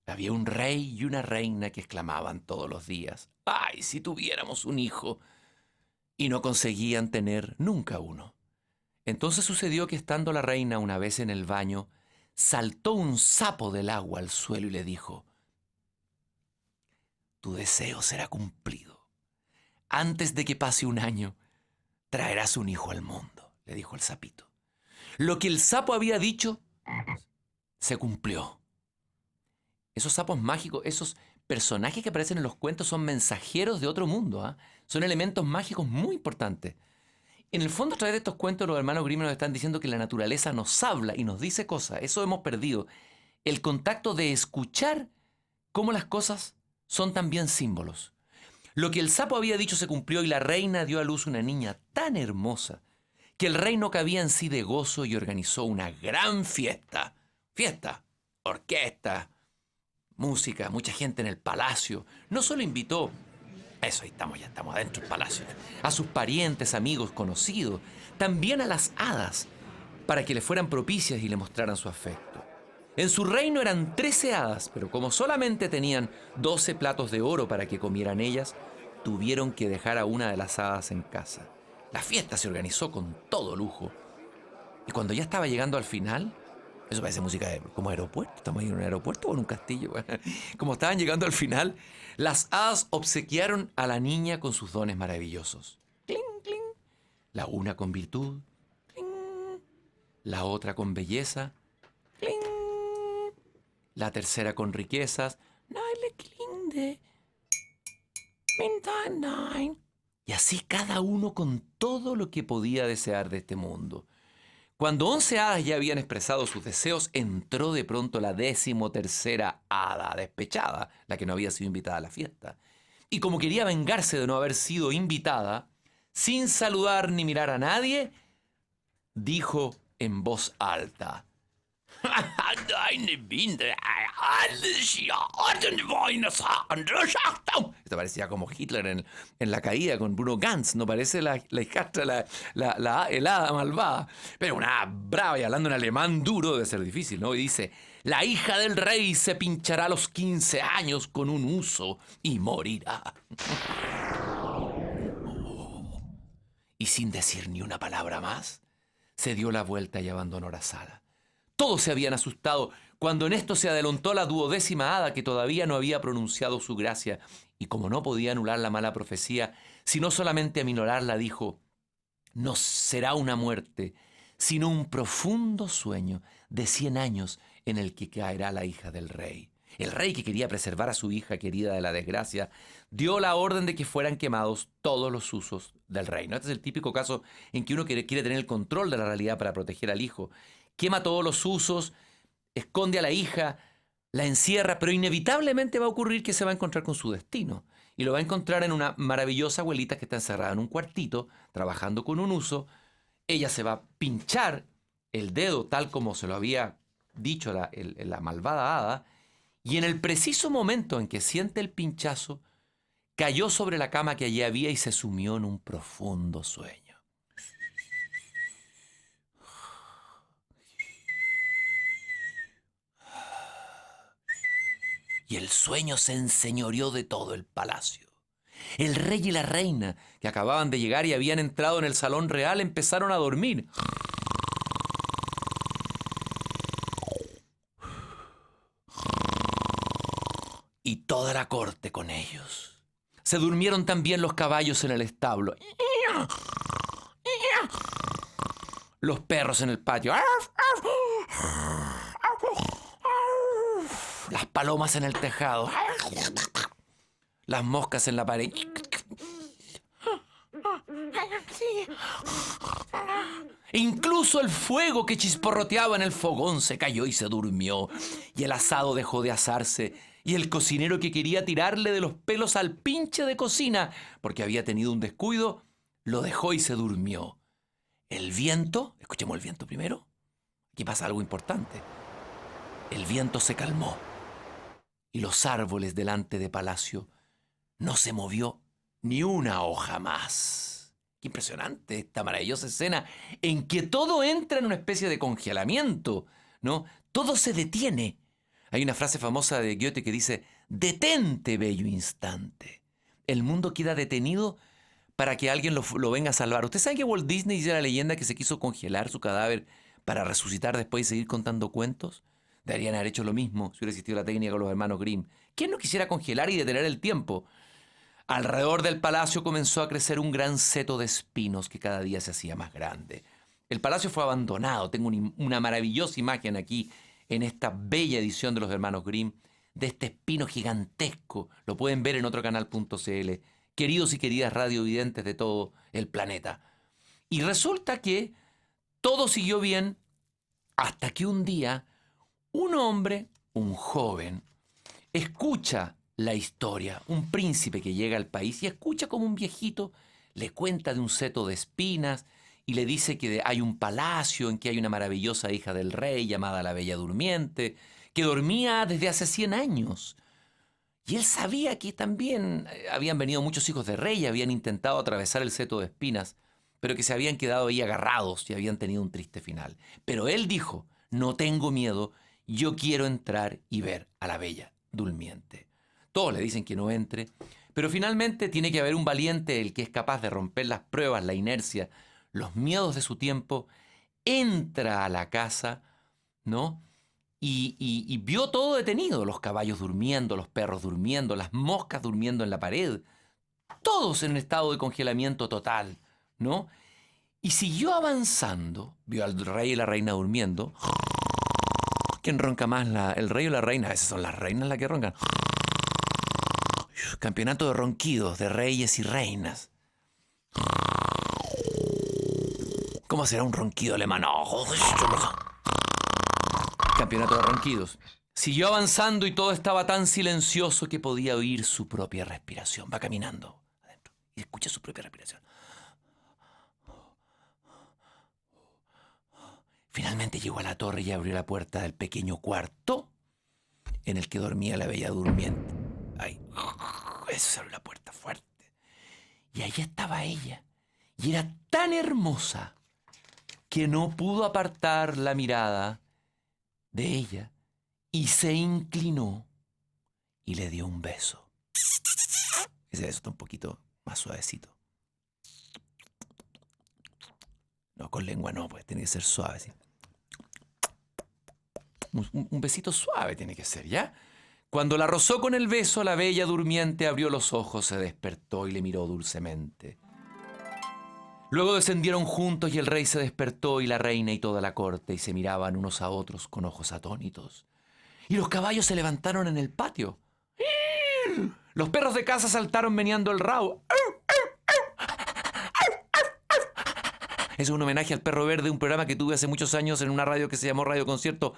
había un rey y una reina que exclamaban todos los días: ¡ay, si tuviéramos un hijo! Y no conseguían tener nunca uno. Entonces sucedió que, estando la reina una vez en el baño, saltó un sapo del agua al suelo y le dijo: tu deseo será cumplido. Antes de que pase un año, traerás un hijo al mundo, le dijo el sapito. Lo que el sapo había dicho se cumplió. Esos sapos mágicos, esos personajes que aparecen en los cuentos son mensajeros de otro mundo, ¿eh? Son elementos mágicos muy importantes. En el fondo, a través de estos cuentos, los hermanos Grimm nos están diciendo que la naturaleza nos habla y nos dice cosas. Eso hemos perdido. El contacto de escuchar cómo las cosas son también símbolos. Lo que el sapo había dicho se cumplió y la reina dio a luz una niña tan hermosa que el rey no cabía en sí de gozo y organizó una gran fiesta. Fiesta, orquesta, música, mucha gente en el palacio. No solo invitó, eso, ya estamos adentro del palacio, a sus parientes, amigos, conocidos, también a las hadas, para que le fueran propicias y le mostraran su afecto. En su reino eran 13 hadas, pero como solamente tenían 12 platos de oro para que comieran ellas, tuvieron que dejar a una de las hadas en casa. La fiesta se organizó con todo lujo. Y cuando ya estaba llegando al final, eso parece música como aeropuerto, estamos ahí en un aeropuerto o en un castillo. Como estaban llegando al final, las hadas obsequiaron a la niña con sus dones maravillosos. Cling, cling. La una con virtud, cling. La otra con belleza, cling. La tercera con riquezas, y así cada uno con todo lo que podía desear de este mundo. Cuando 11 hadas ya habían expresado sus deseos, entró de pronto la 13ª hada despechada, la que no había sido invitada a la fiesta. Y como quería vengarse de no haber sido invitada, sin saludar ni mirar a nadie, dijo en voz alta: Esto parecía como Hitler en la caída con Bruno Ganz, ¿no parece la hijastra, la helada malvada? Pero una brava y hablando en alemán duro debe ser difícil, ¿no? Y dice, la hija del rey se pinchará a los 15 años con un uso y morirá. Y sin decir ni una palabra más, se dio la vuelta y abandonó la sala. Todos se habían asustado cuando en esto se adelantó la 12ª hada que todavía no había pronunciado su gracia y como no podía anular la mala profecía, sino solamente aminorarla, dijo, no será una muerte, sino un profundo sueño de 100 años en el que caerá la hija del rey. El rey, que quería preservar a su hija querida de la desgracia, dio la orden de que fueran quemados todos los usos del reino. Este es el típico caso en que uno quiere tener el control de la realidad para proteger al hijo. Quema todos los usos, esconde a la hija, la encierra, pero inevitablemente va a ocurrir que se va a encontrar con su destino. Y lo va a encontrar en una maravillosa abuelita que está encerrada en un cuartito, trabajando con un uso. Ella se va a pinchar el dedo tal como se lo había dicho la malvada hada, y en el preciso momento en que siente el pinchazo, cayó sobre la cama que allí había y se sumió en un profundo sueño. Y el sueño se enseñoreó de todo el palacio. El rey y la reina, que acababan de llegar y habían entrado en el salón real, empezaron a dormir. Y toda la corte con ellos. Se durmieron también los caballos en el establo, los perros en el patio, las palomas en el tejado, las moscas en la pared. E incluso el fuego que chisporroteaba en el fogón se cayó y se durmió. Y el asado dejó de asarse. Y el cocinero que quería tirarle de los pelos al pinche de cocina, porque había tenido un descuido, lo dejó y se durmió. El viento, escuchemos el viento primero. Aquí pasa algo importante. El viento se calmó. Y los árboles delante de palacio no se movió ni una hoja más. Qué impresionante esta maravillosa escena en que todo entra en una especie de congelamiento, ¿no? Todo se detiene. Hay una frase famosa de Goethe que dice, detente, bello instante. El mundo queda detenido para que alguien lo venga a salvar. ¿Usted sabe que Walt Disney dice la leyenda que se quiso congelar su cadáver para resucitar después y seguir contando cuentos? Deberían haber hecho lo mismo si hubiera existido la técnica con los hermanos Grimm. ¿Quién no quisiera congelar y detener el tiempo? Alrededor del palacio comenzó a crecer un gran seto de espinos que cada día se hacía más grande. El palacio fue abandonado. Tengo una maravillosa imagen aquí en esta bella edición de los hermanos Grimm de este espino gigantesco. Lo pueden ver en otrocanal.cl. Queridos y queridas radiovidentes de todo el planeta. Y resulta que todo siguió bien hasta que un día un hombre, un joven, escucha la historia, un príncipe que llega al país y escucha como un viejito le cuenta de un seto de espinas y le dice que hay un palacio en que hay una maravillosa hija del rey llamada la Bella Durmiente, que dormía desde hace 100 años. Y él sabía que también habían venido muchos hijos de rey y habían intentado atravesar el seto de espinas, pero que se habían quedado ahí agarrados y habían tenido un triste final. Pero él dijo, no tengo miedo, yo quiero entrar y ver a la Bella Durmiente. Todos le dicen que no entre, pero finalmente tiene que haber un valiente, el que es capaz de romper las pruebas, la inercia, los miedos de su tiempo, entra a la casa, ¿no? Y vio todo detenido, los caballos durmiendo, los perros durmiendo, las moscas durmiendo en la pared, todos en estado de congelamiento total, ¿no? Y siguió avanzando, vio al rey y la reina durmiendo. ¿Quién ronca más, el rey o la reina? Esas son las reinas las que roncan. Campeonato de ronquidos de reyes y reinas. ¿Cómo será un ronquido alemán? Campeonato de ronquidos. Siguió avanzando y todo estaba tan silencioso que podía oír su propia respiración. Va caminando adentro y escucha su propia respiración. Finalmente llegó a la torre y abrió la puerta del pequeño cuarto en el que dormía la bella durmiente. Ay, eso se abrió la puerta fuerte. Y ahí estaba ella. Y era tan hermosa que no pudo apartar la mirada de ella y se inclinó y le dio un beso. Ese beso está un poquito más suavecito. No, con lengua no, pues tiene que ser suave, ¿sí? Un besito suave tiene que ser, ¿ya? Cuando la rozó con el beso, la bella durmiente abrió los ojos, se despertó y le miró dulcemente. Luego descendieron juntos y el rey se despertó y la reina y toda la corte y se miraban unos a otros con ojos atónitos. Y los caballos se levantaron en el patio. Los perros de casa saltaron meneando el rabo. Es un homenaje al perro verde, un programa que tuve hace muchos años en una radio que se llamó Radio Concierto.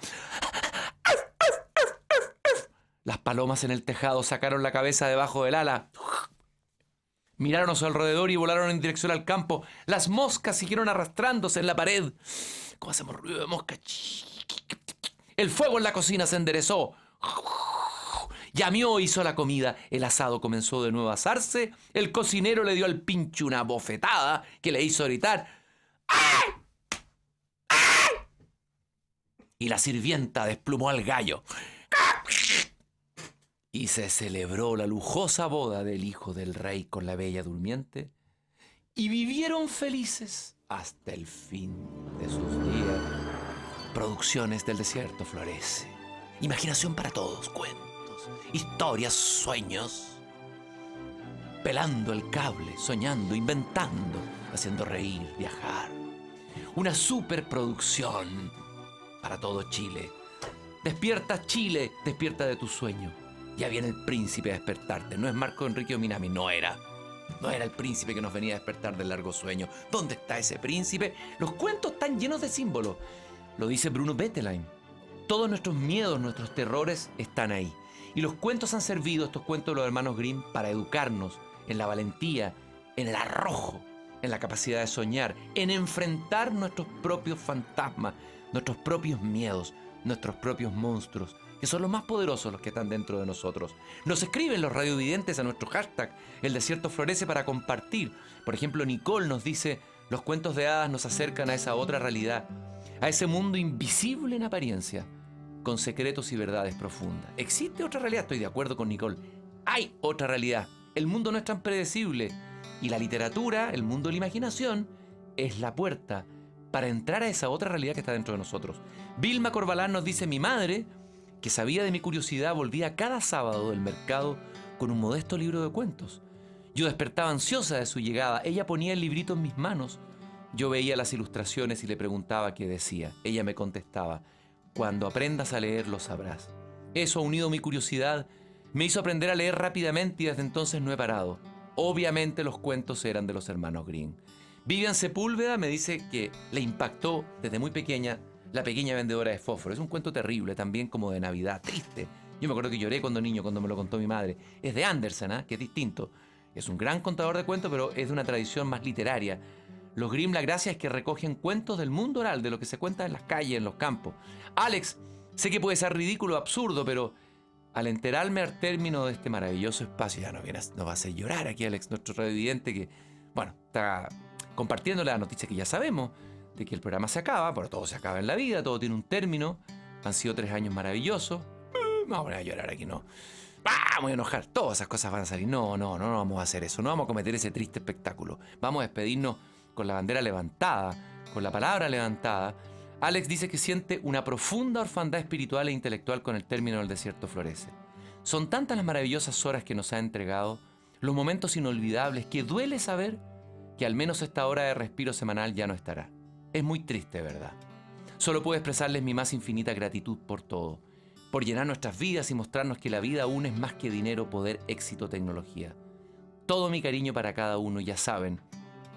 Las palomas en el tejado sacaron la cabeza debajo del ala. Miraron a su alrededor y volaron en dirección al campo. Las moscas siguieron arrastrándose en la pared. ¿Cómo hacemos ruido de mosca? El fuego en la cocina se enderezó. Llamió, hizo la comida. El asado comenzó de nuevo a asarse. El cocinero le dio al pincho una bofetada que le hizo gritar. ¡Ay! ¡Ay! Y la sirvienta desplumó al gallo. Y se celebró la lujosa boda del hijo del rey con la bella durmiente. Y vivieron felices hasta el fin de sus días. Producciones del Desierto Florece. Imaginación para todos, cuentos, historias, sueños. Pelando el cable, soñando, inventando, haciendo reír, viajar. Una superproducción para todo Chile. Despierta Chile, despierta de tu sueño. Ya viene el príncipe a despertarte. No es Marco Enrique Ominami, no era el príncipe que nos venía a despertar del largo sueño. ¿Dónde está ese príncipe? Los cuentos están llenos de símbolos. Lo dice Bruno Bettelheim. Todos nuestros miedos, nuestros terrores están ahí. Y los cuentos han servido, estos cuentos de los hermanos Grimm, para educarnos en la valentía, en el arrojo, en la capacidad de soñar, en enfrentar nuestros propios fantasmas, nuestros propios miedos, nuestros propios monstruos, que son los más poderosos los que están dentro de nosotros. Nos escriben los radiovidentes a nuestro hashtag El Desierto Florece para compartir. Por ejemplo, Nicole nos dice: los cuentos de hadas nos acercan a esa otra realidad, a ese mundo invisible en apariencia, con secretos y verdades profundas. ¿Existe otra realidad? Estoy de acuerdo con Nicole. Hay otra realidad. El mundo no es tan predecible. Y la literatura, el mundo de la imaginación, es la puerta para entrar a esa otra realidad que está dentro de nosotros. Vilma Corbalán nos dice: mi madre, que sabía de mi curiosidad, volvía cada sábado del mercado con un modesto libro de cuentos. Yo despertaba ansiosa de su llegada. Ella ponía el librito en mis manos. Yo veía las ilustraciones y le preguntaba qué decía. Ella me contestaba: cuando aprendas a leer lo sabrás. Eso, unido a mi curiosidad, me hizo aprender a leer rápidamente y desde entonces no he parado. Obviamente los cuentos eran de los hermanos Grimm. Vivian Sepúlveda me dice que le impactó desde muy pequeña La pequeña vendedora de fósforo. Es un cuento terrible, también como de Navidad, triste. Yo me acuerdo que lloré cuando niño, cuando me lo contó mi madre. Es de Andersen, que es distinto. Es un gran contador de cuentos, pero es de una tradición más literaria. Los Grimm, la gracia es que recogen cuentos del mundo oral, de lo que se cuenta en las calles, en los campos. Alex, sé que puede ser ridículo, absurdo, pero al enterarme al término de este maravilloso espacio, ya nos va a hacer llorar aquí Alex, nuestro radiovidente, que, bueno, está compartiendo la noticia que ya sabemos, de que el programa se acaba, pero todo se acaba en la vida, todo tiene un término. Han sido 3 años maravillosos. Me voy a llorar aquí, no. Me voy a enojar, todas esas cosas van a salir. No vamos a hacer eso, no vamos a cometer ese triste espectáculo. Vamos a despedirnos con la bandera levantada, con la palabra levantada. Alex dice que siente una profunda orfandad espiritual e intelectual con el término del Desierto Florece. Son tantas las maravillosas horas que nos ha entregado, los momentos inolvidables, que duele saber que al menos esta hora de respiro semanal ya no estará. Es muy triste, ¿verdad? Solo puedo expresarles mi más infinita gratitud por todo, por llenar nuestras vidas y mostrarnos que la vida aún es más que dinero, poder, éxito, tecnología. Todo mi cariño para cada uno, ya saben,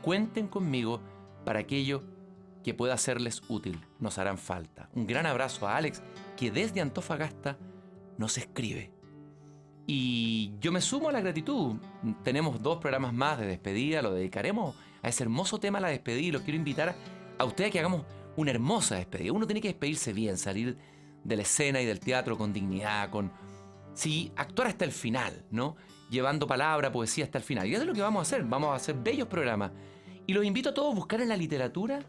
cuenten conmigo para aquello que pueda serles útil, nos harán falta. Un gran abrazo a Alex, que desde Antofagasta nos escribe. Y yo me sumo a la gratitud. Tenemos 2 programas más de despedida, lo dedicaremos a ese hermoso tema, la despedida, y los quiero invitar a ustedes que hagamos una hermosa despedida. Uno tiene que despedirse bien, salir de la escena y del teatro con dignidad, sí, actuar hasta el final, ¿no? Llevando palabra, poesía hasta el final. Y eso es lo que vamos a hacer. Vamos a hacer bellos programas. Y los invito a todos a buscar en la literatura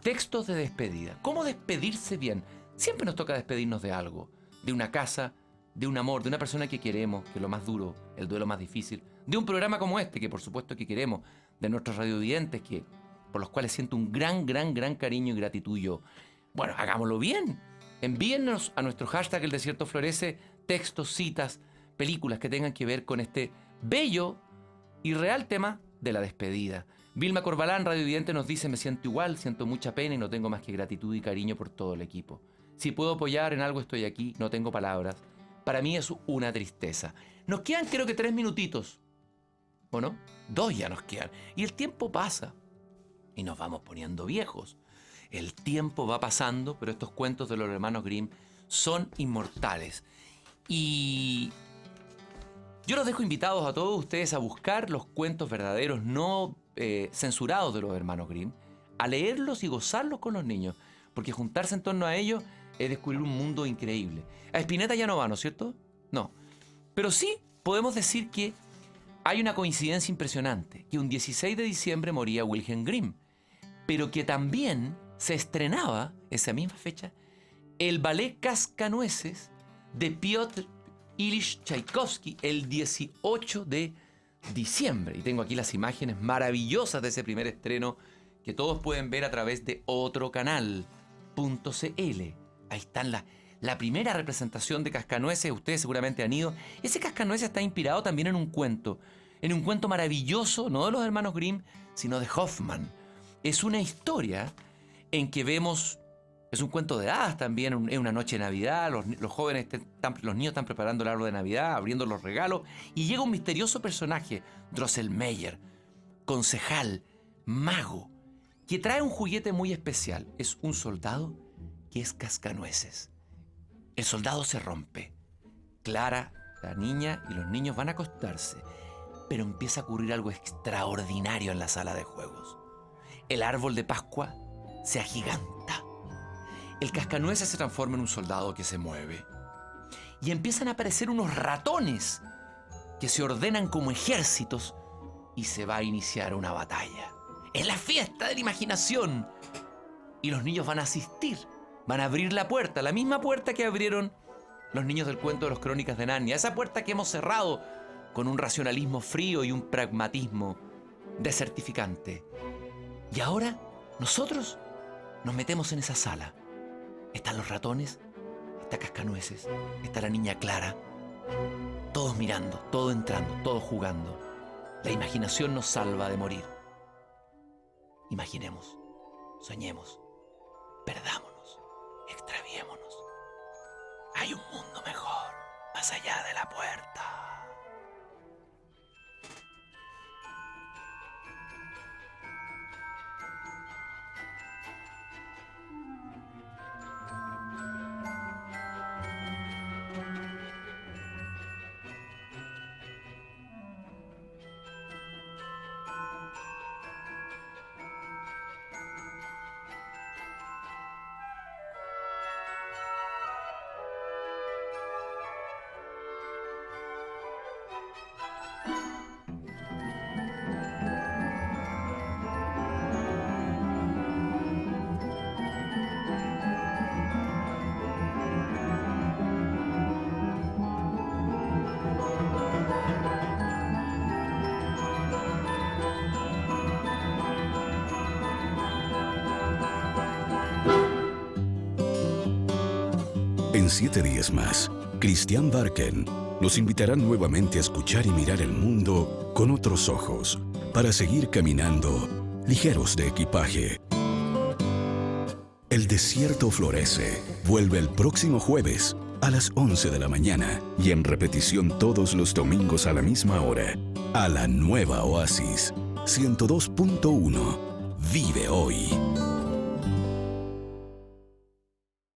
textos de despedida. ¿Cómo despedirse bien? Siempre nos toca despedirnos de algo. De una casa, de un amor, de una persona que queremos, que es lo más duro, el duelo más difícil. De un programa como este, que por supuesto que queremos. De nuestros radiovidentes, por los cuales siento un gran cariño y gratitud yo. Bueno, hagámoslo bien. Envíennos a nuestro hashtag El Desierto Florece textos, citas, películas que tengan que ver con este bello y real tema de la despedida. Vilma Corbalán, radiovidente, nos dice: me siento igual, siento mucha pena y no tengo más que gratitud y cariño por todo el equipo. Si puedo apoyar en algo estoy aquí, no tengo palabras. Para mí es una tristeza. Nos quedan creo que 3 minutitos. ¿O no? 2 ya nos quedan. Y el tiempo pasa. Y nos vamos poniendo viejos. El tiempo va pasando, pero estos cuentos de los hermanos Grimm son inmortales. Y yo los dejo invitados a todos ustedes a buscar los cuentos verdaderos, no censurados de los hermanos Grimm, a leerlos y gozarlos con los niños, porque juntarse en torno a ellos es descubrir un mundo increíble. A Spinetta ya no va, ¿no es cierto? No. Pero sí podemos decir que hay una coincidencia impresionante, que un 16 de diciembre moría Wilhelm Grimm, pero que también se estrenaba, esa misma fecha, el ballet Cascanueces de Piotr Ilyich Tchaikovsky el 18 de diciembre. Y tengo aquí las imágenes maravillosas de ese primer estreno que todos pueden ver a través de otrocanal.cl. Ahí están la primera representación de Cascanueces. Ustedes seguramente han ido. Ese Cascanueces está inspirado también en un cuento maravilloso, no de los hermanos Grimm, sino de Hoffmann. Es una historia en que vemos, es un cuento de hadas también, es una noche de Navidad, los jóvenes, los niños están preparando el árbol de Navidad, abriendo los regalos, y llega un misterioso personaje, Drosselmeyer, concejal, mago, que trae un juguete muy especial. Es un soldado que es Cascanueces. El soldado se rompe. Clara, la niña y los niños van a acostarse, pero empieza a ocurrir algo extraordinario en la sala de juegos. El árbol de Pascua se agiganta. El Cascanueces se transforma en un soldado que se mueve. Y empiezan a aparecer unos ratones que se ordenan como ejércitos y se va a iniciar una batalla. Es la fiesta de la imaginación. Y los niños van a asistir. Van a abrir la puerta, la misma puerta que abrieron los niños del cuento de las Crónicas de Narnia. Esa puerta que hemos cerrado con un racionalismo frío y un pragmatismo desertificante. Y ahora nosotros nos metemos en esa sala. Están los ratones, está Cascanueces, está la niña Clara. Todos mirando, todos entrando, todos jugando. La imaginación nos salva de morir. Imaginemos, soñemos, perdámonos, extraviémonos. Hay un mundo mejor, más allá de la puerta. En 7 días más, Christian Barken nos invitará nuevamente a escuchar y mirar el mundo con otros ojos, para seguir caminando ligeros de equipaje. El Desierto Florece vuelve el próximo jueves a las 11 de la mañana y en repetición todos los domingos a la misma hora, a la nueva Oasis 102.1. Vive hoy.